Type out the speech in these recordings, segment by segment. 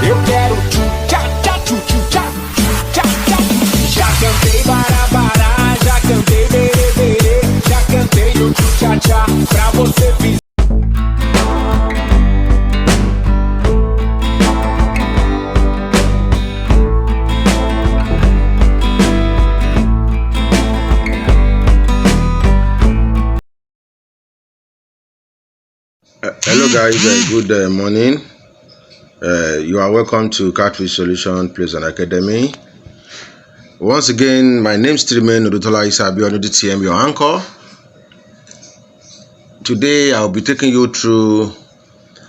Eu quero tchu-tchá-tchá, tchu-tchu-tchá, tchu-tchá-tchá. Já cantei bará-bará, já cantei berê-berê, já cantei o tchu-tchá-tchá pra você pisar. Hello guys, good morning. You are welcome to Catfish Solution Place and Academy. Once again, my name is Trimen Udutola Isabi on DTM, your anchor. Today I'll be taking you through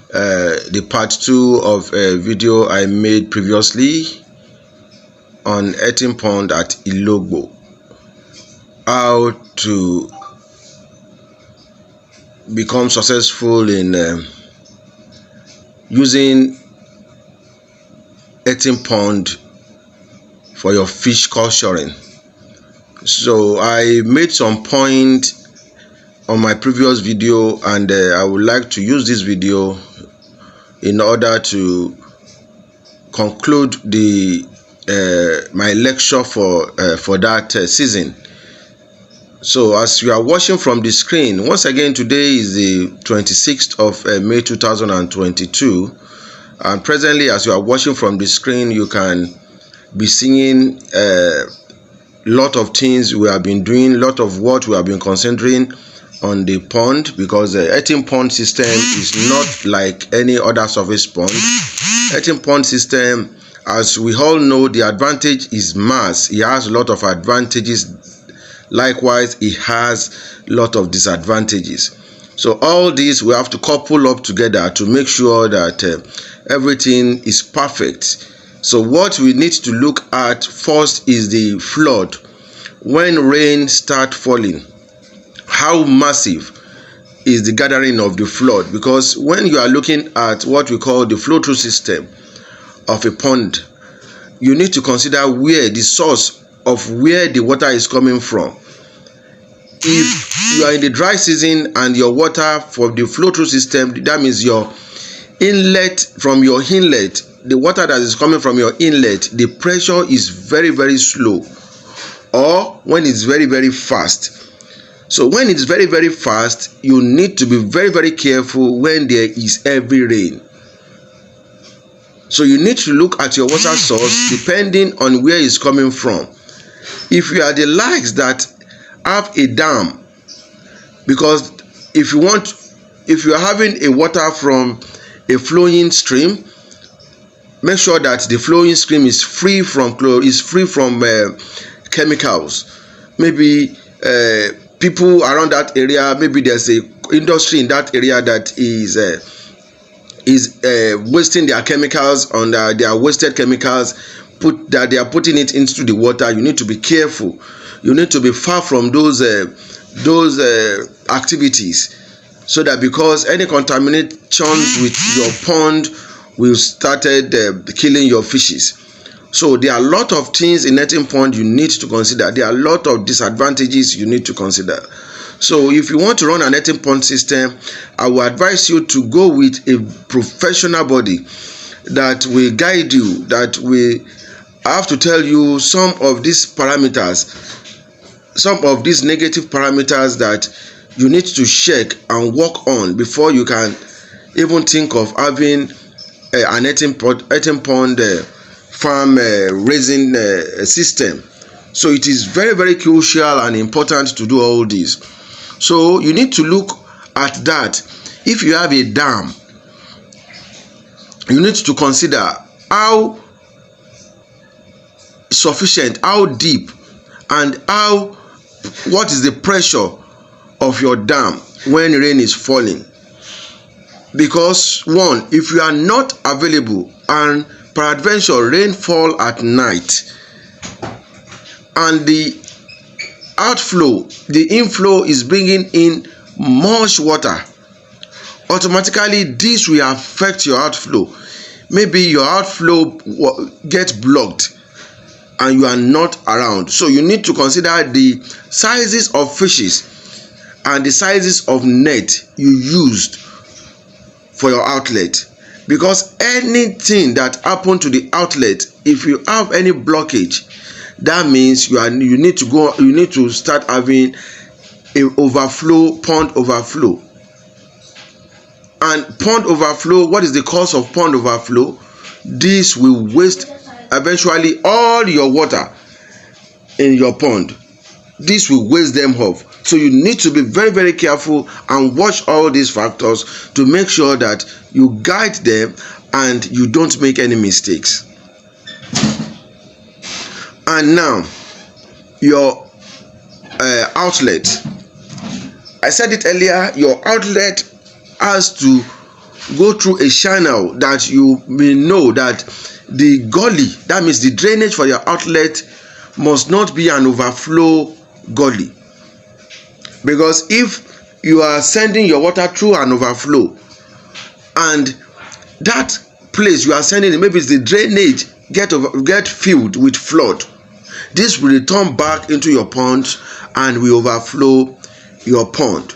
the part 2 of a video I made previously on Earthen Pond at Ilogbo. How to become successful in using Earthen Pond for your fish culturing. So I made some point on my previous video, and I would like to use this video in order to conclude the my lecture for that season. So as you are watching from the screen, once again, today is the 26th of May 2022, and presently as you are watching from the screen, you can be seeing a lot of things we have been doing, a lot of what we have been concentrating on the pond, because the Earthen Pond system is not like any other surface pond. Earthen Pond system, as we all know, the advantage is mass. It has a lot of advantages. Likewise, it has a lot of disadvantages. So all these we have to couple up together to make sure that everything is perfect. So what we need to look at first is the flood. When rain starts falling, how massive is the gathering of the flood? Because when you are looking at what we call the flow-through system of a pond, you need to consider where the source of where the water is coming from. If you are in the dry season and your water for the flow through system, that means your inlet, from your inlet, the water that is coming from your inlet, the pressure is very, very slow, or when it's very, very fast. So when it's very, very fast, you need to be very, very careful when there is heavy rain. So you need to look at your water source depending on where it's coming from. If you are the likes that have a dam, because if you are having a water from a flowing stream, make sure that the flowing stream is free from chemicals. Maybe people around that area, maybe there's a industry in that area that is wasting their chemicals on their wasted chemicals, that they are putting it into the water. You need to be careful. You need to be far from those activities, so that because any contamination with your pond will started killing your fishes. So there are a lot of things in Earthen Pond you need to consider. There are a lot of disadvantages you need to consider. So if you want to run an Earthen Pond system, I will advise you to go with a professional body that will guide you, that will have to tell you some of these parameters, some of these negative parameters that you need to check and work on before you can even think of having an Earthen Pond farm raising system. So it is very, very crucial and important to do all this. So you need to look at that. If you have a dam, you need to consider how sufficient, how deep, and what is the pressure of your dam when rain is falling. Because one, if you are not available and peradventure rain fall at night and the outflow, the inflow is bringing in much water, automatically this will affect your outflow. Maybe your outflow gets blocked and you are not around. So you need to consider the sizes of fishes and the sizes of net you used for your outlet. because anything that happened to the outlet, if you have any blockage, that means you need to start having a pond overflow. And pond overflow, what is the cause of pond overflow? This will waste eventually all your water in your pond. This will waste them off. So you need to be very, very careful and watch all these factors to make sure that you guide them and you don't make any mistakes. And now, your outlet. I said it earlier, your outlet has to go through a channel that you may know that the gully, that means the drainage for your outlet, must not be an overflow gully. Because if you are sending your water through an overflow and that place you are sending it, maybe it's the drainage get filled with flood, this will return back into your pond and will overflow your pond.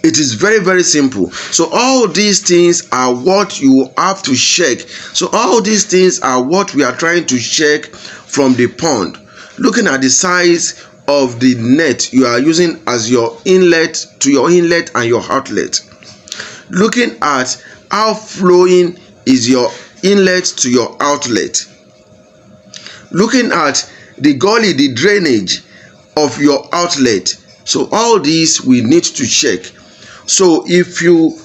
It is very, very simple. So all these things are what you have to check. So all these things are what we are trying to check from the pond. Looking at the size of the net you are using as your inlet to your inlet and your outlet. Looking at how flowing is your inlet to your outlet. Looking at the gully, the drainage of your outlet. So all these we need to check. So if you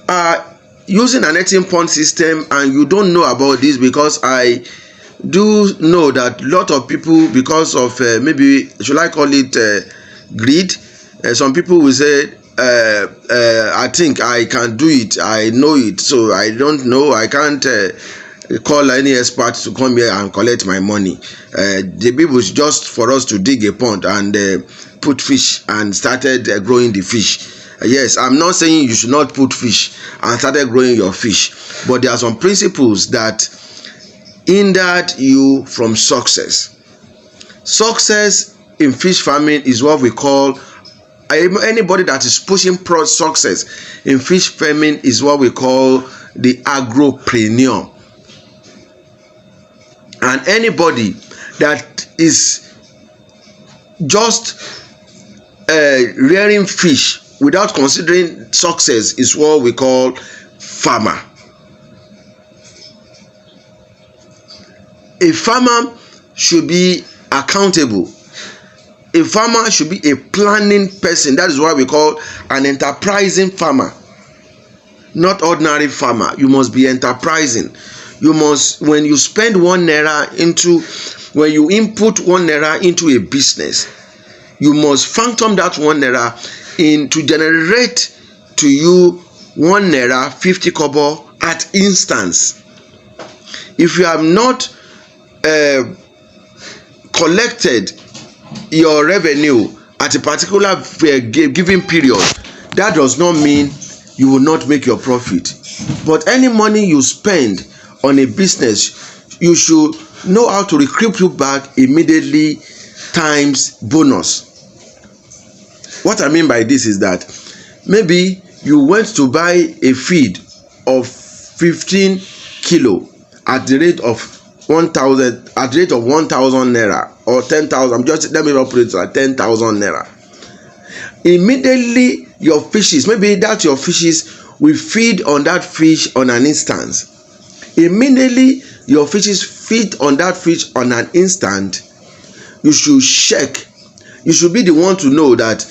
are using an earthen pond system and you don't know about this, because I do know that a lot of people, because of maybe should I call it greed, some people will say I think I can do it, I know it, so I don't know, I can't call any expert to come here and collect my money. The people is just for us to dig a pond and put fish and started growing the fish. Yes, I'm not saying you should not put fish and started growing your fish, but there are some principles that hindered you from success. Success in fish farming is what we call, anybody that is pushing success in fish farming is what we call the agropreneur. And anybody that is just rearing fish without considering success is what we call farmer. A farmer should be accountable. A farmer should be a planning person. That is what we call an enterprising farmer. Not ordinary farmer. You must be enterprising. You must, when you spend 1 naira into, when you input 1 naira into a business, you must phantom that 1 naira in to generate to you 1 naira 50 kobo at instance. If you have not collected your revenue at a particular given period, that does not mean you will not make your profit. But any money you spend on a business, you should know how to recoup you back immediately times bonus. What I mean by this is that maybe you went to buy a feed of 15 kilo at the rate of 1,000, at the rate of 1,000 naira or 10,000. Just let me operate at 10,000 naira. Immediately your fishes, maybe that your fishes will feed on that fish on an instance. Immediately your fishes feed on that fish on an instant. You should check. You should be the one to know that,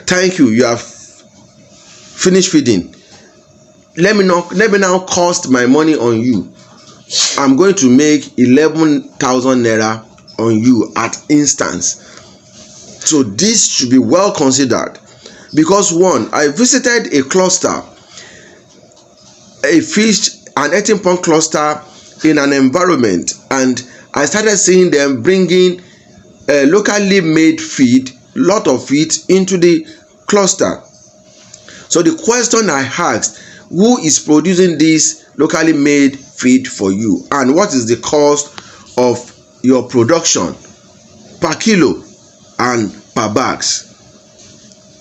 thank you, you have finished feeding. Let me now cost my money on you. I'm going to make 11,000 naira on you at instance. So this should be well considered, because one, I visited a cluster, an earthen pond cluster in an environment, and I started seeing them bringing locally made feed, lot of it, into the cluster. So the question I asked, who is producing this locally made feed for you, and what is the cost of your production per kilo and per bags?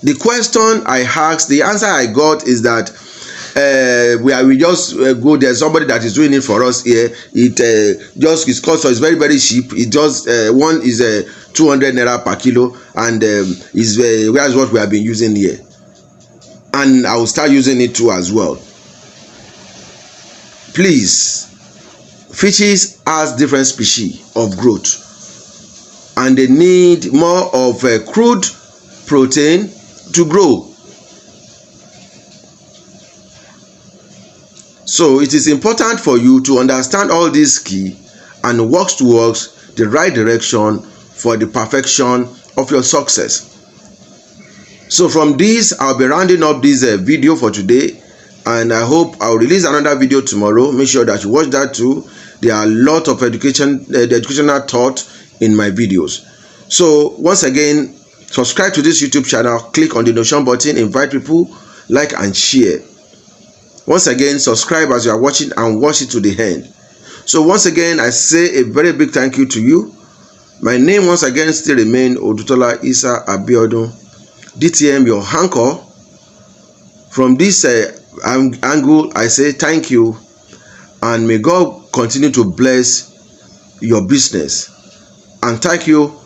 The question I asked, the answer I got is that we just go there. Somebody that is doing it for us here. Its cost is very, very cheap. It just one is 200 naira per kilo, and is where's what we have been using here, and I will start using it too as well. Please, fishes has different species of growth, and they need more of crude protein to grow. So it is important for you to understand all these key and work towards the right direction for the perfection of your success. So from this, I'll be rounding up this video for today, and I hope I'll release another video tomorrow. Make sure that you watch that too. There are a lot of educational thought in my videos. So once again, subscribe to this YouTube channel, click on the notification button, invite people, like and share. Once again, subscribe as you are watching and watch it to the end. So once again, I say a very big thank you to you. My name once again still remains Odutola Isa Abiodun, DTM, your anchor. From this angle, I say thank you, and may God continue to bless your business. And thank you